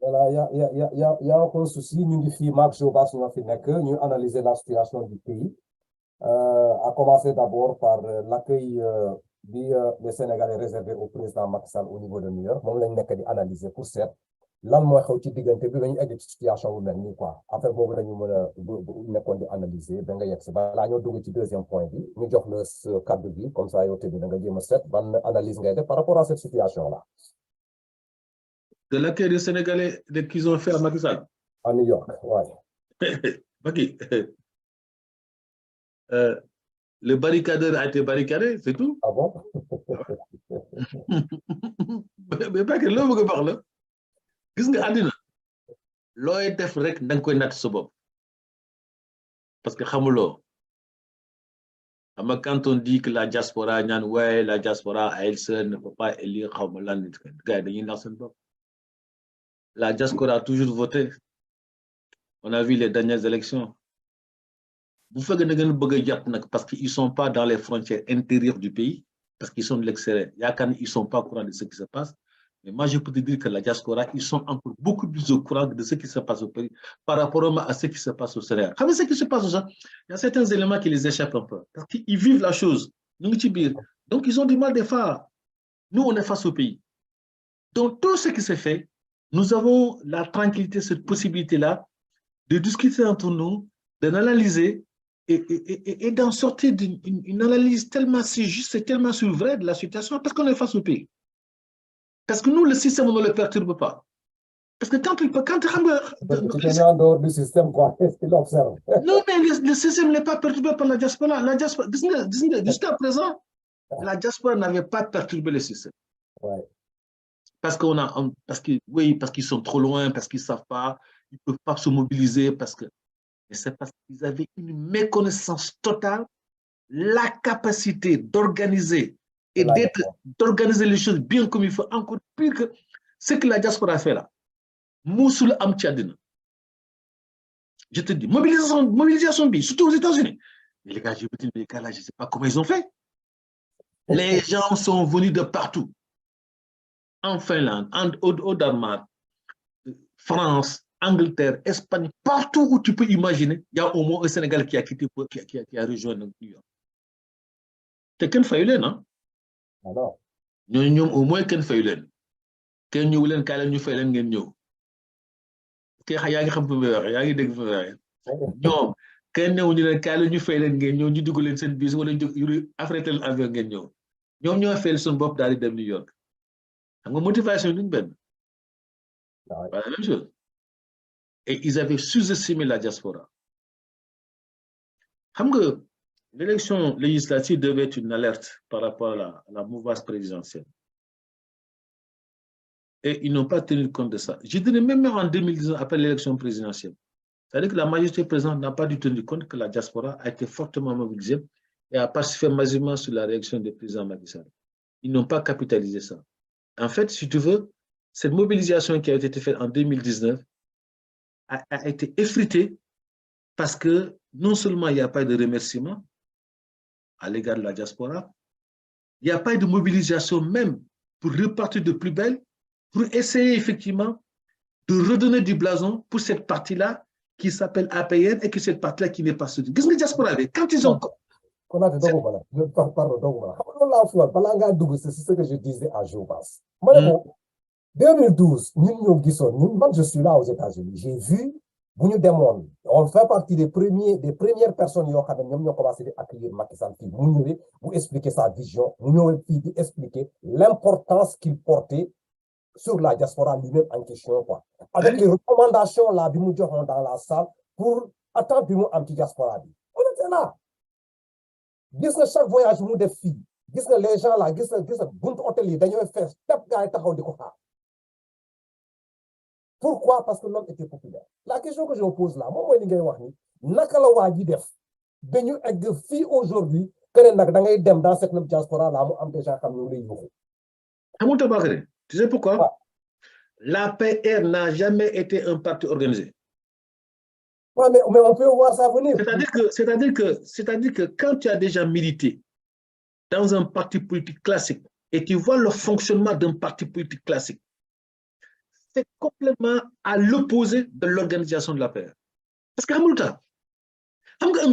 Voilà, il y a aucun souci. Nous, ici, Marc Jobas, nous avons fait que nous analyser la situation du pays. À commencer d'abord par l'accueil des Sénégalais réservé au président Macky Sall au niveau de New York. Moom lañ nekk di analyser pour seet lan mooy xew ci diggante bi ba ñu egg ci situation bu mel nii quoi affaire boobu dañu mën a nekkoon di analyser ba nga yegg si balaa ñoo dugg ci deuxième point bi ñu jox la sa kàddu bi comme ça yow tamit da nga jéem a seet ban analyse ngay def par rapport à cette situation là. De l'accueil des Sénégalais qu'ils ont fait à Macky Sall. À New York, ouais. Macky, le barricadeur a été barricadé, c'est tout. Ah bon? Mais pas que l'homme que parle. Qu'est-ce que adina? Looy def rek dang koy nat sa bopp. Parce que xamulo. Quand on dit que la diaspora, ouais, la diaspora à elle seule ne peut pas élire la diaspora a toujours voté. On a vu les dernières élections. Vous faites parce qu'ils ne sont pas dans les frontières intérieures du pays, parce qu'ils sont de l'extérieur. Ils ne sont pas au courant de ce qui se passe. Mais moi, je peux te dire que la diaspora, ils sont encore beaucoup plus au courant de ce qui se passe au pays par rapport à ce qui se passe au Sénégal. Vous savez ce qui se passe aux gens? Il y a certains éléments qui les échappent un peu. Parce qu'ils vivent la chose. Donc, ils ont du mal des fois. Nous, on est face au pays. Donc, tout ce qui se fait, nous avons la tranquillité, cette possibilité-là de discuter entre nous, d'analyser et d'en sortir d'une analyse tellement juste et tellement vraie de la situation parce qu'on est face au pays. Parce que nous, le système, on ne le perturbe pas. Parce que quand tu es en dehors du système, quoi, qu'est-ce qu'il observe? Non, mais le système n'est pas perturbé par la diaspora. La diaspora, jusqu'à présent, la diaspora n'avait pas perturbé le système. Ouais. Parce qu'ils sont trop loin, parce qu'ils ne savent pas, ils ne peuvent pas se mobiliser, mais c'est parce qu'ils avaient une méconnaissance totale, la capacité d'organiser et d'organiser les choses bien comme il faut, encore pire que ce que la diaspora a fait là. Moussoul Amtchadine. Je te dis, mobilisation, surtout aux États-Unis. Mais les gars, je ne sais pas comment ils ont fait. Les gens sont venus de partout. En Finlande, au Danemark, France, Angleterre, Espagne, partout où tu peux imaginer, il y a au moins un Sénégal qui a quitté, qui a rejoint New York. C'est Ken Fayoulen, hein? Alors. Nous, au moins Ken Fayoulen. Ken Fayoulen, Kalen, nous Fayoulen, nous. ñoom kenn ñëw ñu leen kaay la ñu fay leen ngeen ñëw ñu dugg leen seen bis wala ñu affrété leen avion ngeen ñëw ñoom ñoo fayal suñu bopp daal di dem New York xam nga motivation duñ benn la même chose et ils avaient sous-estimé la diaspora xam nga l'élection législative devait être une alerte par rapport à la mouvance présidentielle et ils n'ont pas tenu compte de ça. Je dirais même en 2019 après l'élection présidentielle. C'est-à-dire que la majorité présidente n'a pas dû tenir compte que la diaspora a été fortement mobilisée et a participé massivement sur la réaction du président Macky Sall. Ils n'ont pas capitalisé ça. En fait, si tu veux, cette mobilisation qui a été faite en 2019 a été effritée parce que non seulement il n'y a pas de remerciement à l'égard de la diaspora, il n'y a pas de mobilisation même pour repartir de plus belle, pour essayer effectivement de redonner du blason pour cette partie-là qui s'appelle APN et que cette partie-là qui n'est pas soutenue. Qu'est-ce que la diaspora avait? Quand ils ont... C'est ce que je disais à Jobas. 2012, je suis là aux États-Unis. J'ai vu, on fait partie des premières personnes qui ont commencé à accueillir Macky Sall, vous expliquer sa vision, vous expliquer l'importance qu'il portait sur la diaspora lui-même en question, quoi. Avec les recommandations là, dans la salle pour attendre un petit diaspora. On était là. Chaque voyage, nous des filles. Les gens là, pourquoi? Parce que l'homme était populaire. La question que je vous pose là, moi, je aujourd'hui, que dans cette diaspora là, des gens comme nous. Tu sais pourquoi? L'APR n'a jamais été un parti organisé. Ouais, mais on peut voir ça venir. C'est-à-dire que quand tu as déjà milité dans un parti politique classique et tu vois le fonctionnement d'un parti politique classique, c'est complètement à l'opposé de l'organisation de la paix. Parce qu'un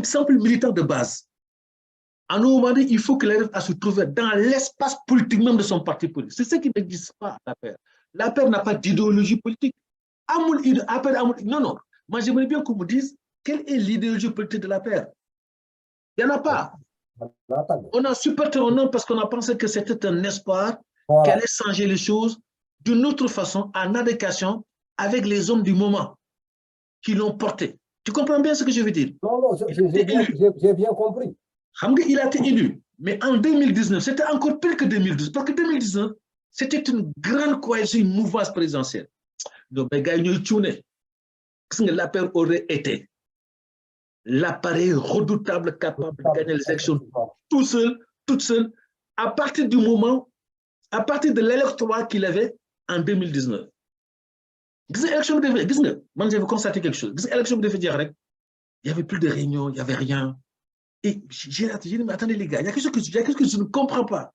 simple militant de base, à un moment donné, il faut qu'il arrive à se trouver dans l'espace politique même de son parti politique. C'est ce qui n'existe pas à la paix. La paix n'a pas d'idéologie politique. Non, non. Moi, j'aimerais bien qu'on me dise quelle est l'idéologie politique de la paix. Il n'y en a pas. On a supporté un nom parce qu'on a pensé que c'était un espoir, qu'elle allait changer les choses d'une autre façon, en adéquation avec les hommes du moment qui l'ont porté. Tu comprends bien ce que je veux dire? Non, non, j'ai bien compris. Il a été élu, mais en 2019, c'était encore pire que 2012, parce que 2019, c'était une grande coalition, une mouvance présidentielle. Donc, les gars, la paix aurait été l'appareil redoutable capable de gagner les élections tout seul, toute seule, à partir du moment, à partir de l'électorat qu'il avait en 2019. Moi, j'avais constaté quelque chose. L'élection de il n'y avait plus de réunions, il n'y avait rien. Et j'ai dit, mais attendez les gars, il y a quelque chose que je ne comprends pas.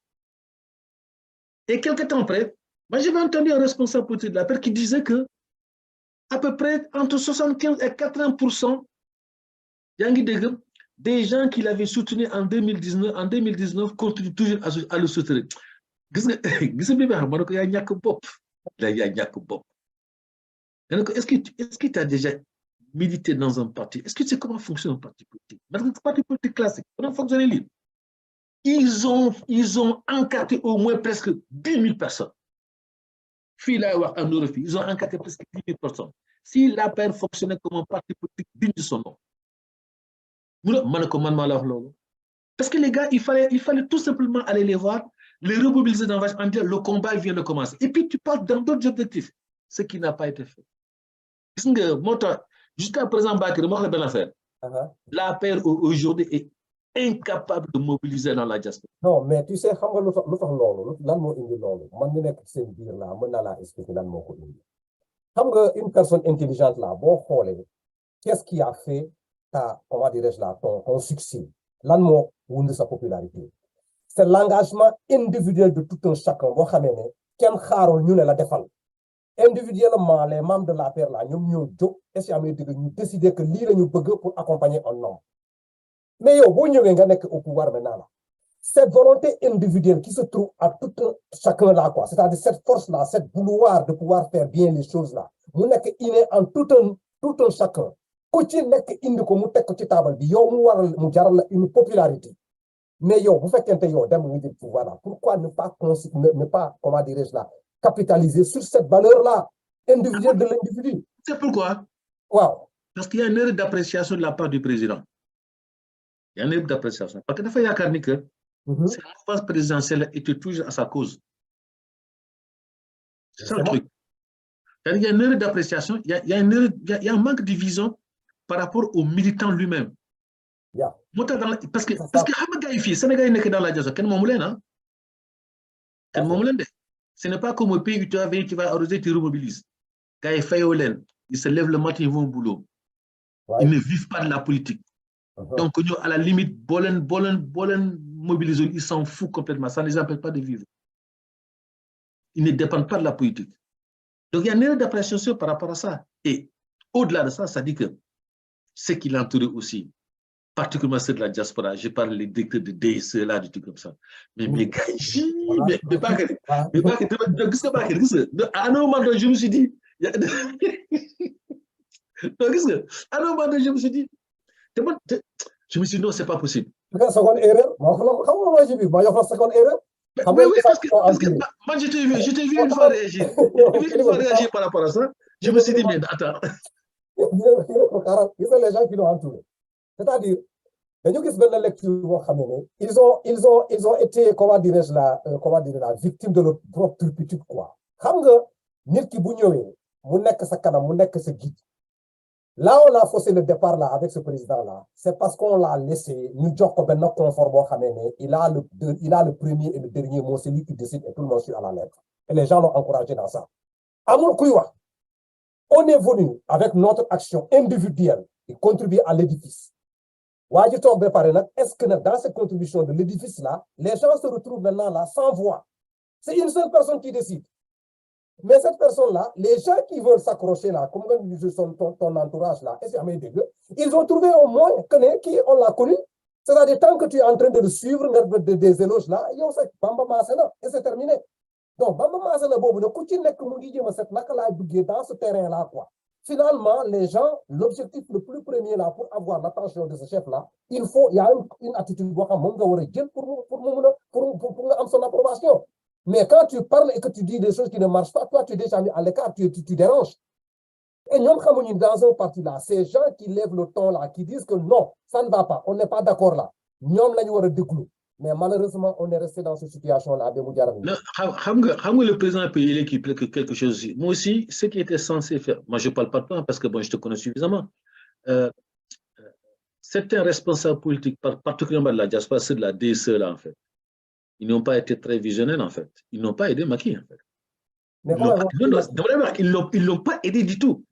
Et quelques temps après, moi j'avais entendu un responsable politique de la paix qui disait que à peu près entre 75 et 80% des gens qui l'avaient soutenu en 2019 continuent toujours à le soutenir. Est-ce que tu as déjà milité dans un parti? Est-ce que tu sais comment fonctionne un parti politique? Parce que un parti politique classique, comment fonctionne libre? Ils ont encarté au moins presque 10 000 personnes. En Europe, ils ont encarté presque 10 000 personnes. Si la paix fonctionnait comme un parti politique digne de son nom, parce que les gars, il fallait tout simplement aller les voir, les remobiliser dans en disant le combat vient de commencer. Et puis tu parles dans d'autres objectifs, ce qui n'a pas été fait. Jusqu'à présent, la paix aujourd'hui est incapable de mobiliser dans la diaspora. Non, mais tu sais, une personne intelligente là, qu'est-ce qui a fait comment dirais-je là, ton succès? L'anmo ou de sa popularité. C'est l'engagement individuel de tout un chacun. Individuellement, les membres de la paix là, nous avons décidé que l'île nous bëgg pour accompagner un homme. Mais yo, vous n'êtes au pouvoir maintenant là. Cette volonté individuelle qui se trouve à tout un chacun là, quoi. C'est-à-dire cette force-là, cette vouloir de pouvoir faire bien les choses là. Vous n'êtes inné en tout un chacun. Une popularité. Mais yo, vous faites un pouvoir là. Pourquoi ne pas, comment dirais-je là, capitaliser sur cette valeur-là individuelle de l'individu? C'est pourquoi? Wow. Parce qu'il y a une erreur d'appréciation de la part du président. Il y a une erreur d'appréciation. Parce que il y a que cette mouvance présidentielle était toujours à sa cause. C'est ça le truc. Il y a une erreur d'appréciation, il y a un manque de vision par rapport au militant lui-même. Yeah. Parce que Sénégal n'est que dans la diaspora. Ce n'est pas comme au pays où tu vas arroser, tu remobilises. Quand ils se lèvent le matin, ils vont au boulot. Ils ne vivent pas de la politique. Donc, à la limite, mobiliser, ils s'en foutent complètement. Ça ne les empêche pas de vivre. Ils ne dépendent pas de la politique. Donc, il y a une erreur d'appréciation par rapport à ça. Et au-delà de ça, ça dit que ce qui l'entourait aussi, particulièrement ceux de la diaspora, je parle des directeurs de DSE, là, du truc comme ça. Mais mes gars, à un moment donné, je me suis dit, non, c'est pas possible. Seconde erreur. Oui, parce que moi, je t'ai vu une fois réagir. Par rapport à ça. Je me suis dit, mais attends. Les gens qui l'ont entouré. C'est-à-dire, ils ont été, comment dirais-je là, victimes de leur propre turpitude, quoi. Là, on a faussé le départ là avec ce président-là. C'est parce qu'on l'a laissé. Nous disons qu'on il a le premier et le dernier mot. C'est lui qui décide et tout le monde suit à la lettre. Et les gens l'ont encouragé dans ça. Amour Kouyoua, on est venu avec notre action individuelle et contribuer à l'édifice. Est-ce que dans cette contribution de l'édifice là, les gens se retrouvent maintenant là sans voix? C'est une seule personne qui décide. Mais cette personne-là, les gens qui veulent s'accrocher là, comme ton entourage là, ils ont trouvé au moins qui on l'a connu. C'est-à-dire, tant que tu es en train de le suivre, des éloges là, Bamba Massena, et c'est terminé. Donc, Bamba Massena, dans ce terrain-là, quoi. Finalement, les gens, l'objectif le plus premier là, pour avoir l'attention de ce chef-là, il y a une attitude pour son approbation. Mais quand tu parles et que tu dis des choses qui ne marchent pas, toi, tu es déjà mis à l'écart, tu déranges. Et nous, dans un parti là, ces gens qui lèvent le ton là, qui disent que non, ça ne va pas, on n'est pas d'accord là. Nous, mais malheureusement, on est resté dans cette situation-là. Le président a payé l'équipe quelque chose. Moi aussi, ce qui était censé faire, moi je ne parle pas de toi parce que bon, je te connais suffisamment. Certains responsables politiques, particulièrement de la diaspora, c'est de la DSE là en fait. Ils n'ont pas été très visionnaires en fait. Ils n'ont pas aidé Macky en fait. Ils ne l'ont pas aidé du tout.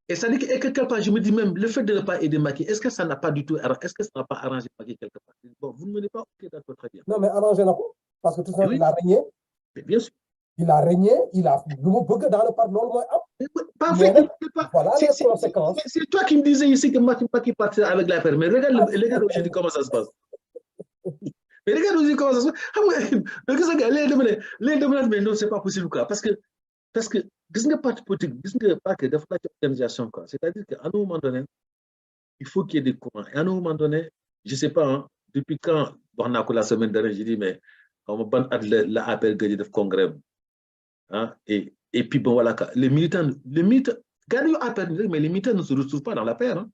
Et ça dit que quelque part, je me dis même, le fait de ne pas aider Macky, est-ce que ça n'a pas du tout, est-ce que ça n'a pas arrangé Macky quelque part? Bon, vous ne me dites pas, ok, d'accord, très bien. Non, mais arrangé n'a pas, parce que tout ça, oui. Il a régné. Mais bien sûr. Il a régné, il a beaucoup dans le parlement. Parfait, voilà les conséquences. C'est toi qui me disais ici que Macky partira avec la paire, mais regarde aujourd'hui comment ça se passe. Mais regarde aujourd'hui comment ça se passe. Les dominants, mais non, c'est pas possible quoi. Parce que gis nga parti politique, gis nga parti dafa laaj organisation quoi. C'est-à-dire qu'à un moment donné, il faut qu'il y ait des courants. Et à un moment donné, je sais pas, hein, depuis quand, bon, la semaine dernière, j'ai dit, mais on va la appel gagné de congrès. Hein, et puis bon, voilà, les militants gagnent appel, mais les militants ne se retrouvent pas dans la paire. Hein.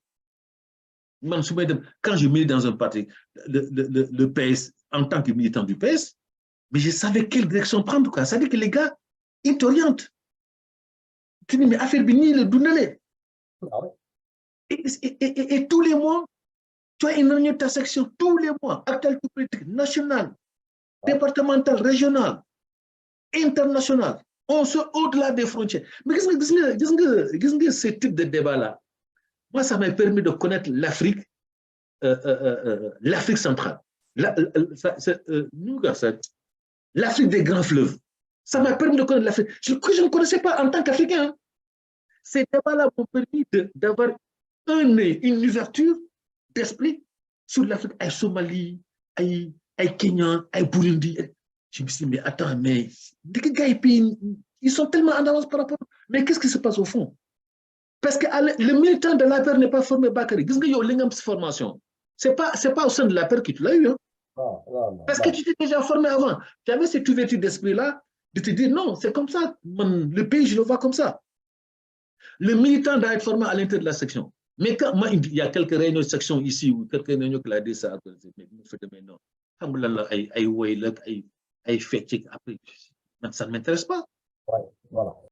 Quand je milite dans un parti, le PS, en tant que militant du PS, mais je savais quelle direction prendre. Quoi. Ça veut dire que les gars, ils t'orientent. Tu dis, mais affaire bini, le dounale. Et tous les mois, tu as une réunion de ta section, tous les mois, actualité politique, nationale, départementale, régionale, internationale. On se au-delà des frontières. Mais qu'est-ce que ce type de débat-là? Moi, ça m'a permis de connaître l'Afrique, l'Afrique centrale. L'Afrique des grands fleuves. Ça m'a permis de connaître l'Afrique. Que je ne connaissais pas en tant qu'Africain. Hein. Ces débats-là m'ont permis d'avoir une ouverture d'esprit sur l'Afrique, à Somalie, à Kenya, à Burundi. Je me suis dit, mais attends, mais les gars, ils sont tellement en avance par rapport. Mais qu'est-ce qui se passe au fond? Parce que le militant de la paire n'est pas formé Bakary. Qu'est-ce qu'il y a une formation? C'est pas au sein de la paire que tu l'as eu. Hein? Non, parce que tu t'es déjà formé avant. Tu avais cette ouverture d'esprit-là de te dire non, c'est comme ça. Le pays, je le vois comme ça. Le militant doit être formé à l'intérieur de la section. Mais quand moi, il y a quelques réunions de section ici ou quelques réunions que la DSA a organisées, mais non. Ça ne m'intéresse pas. Ouais, voilà.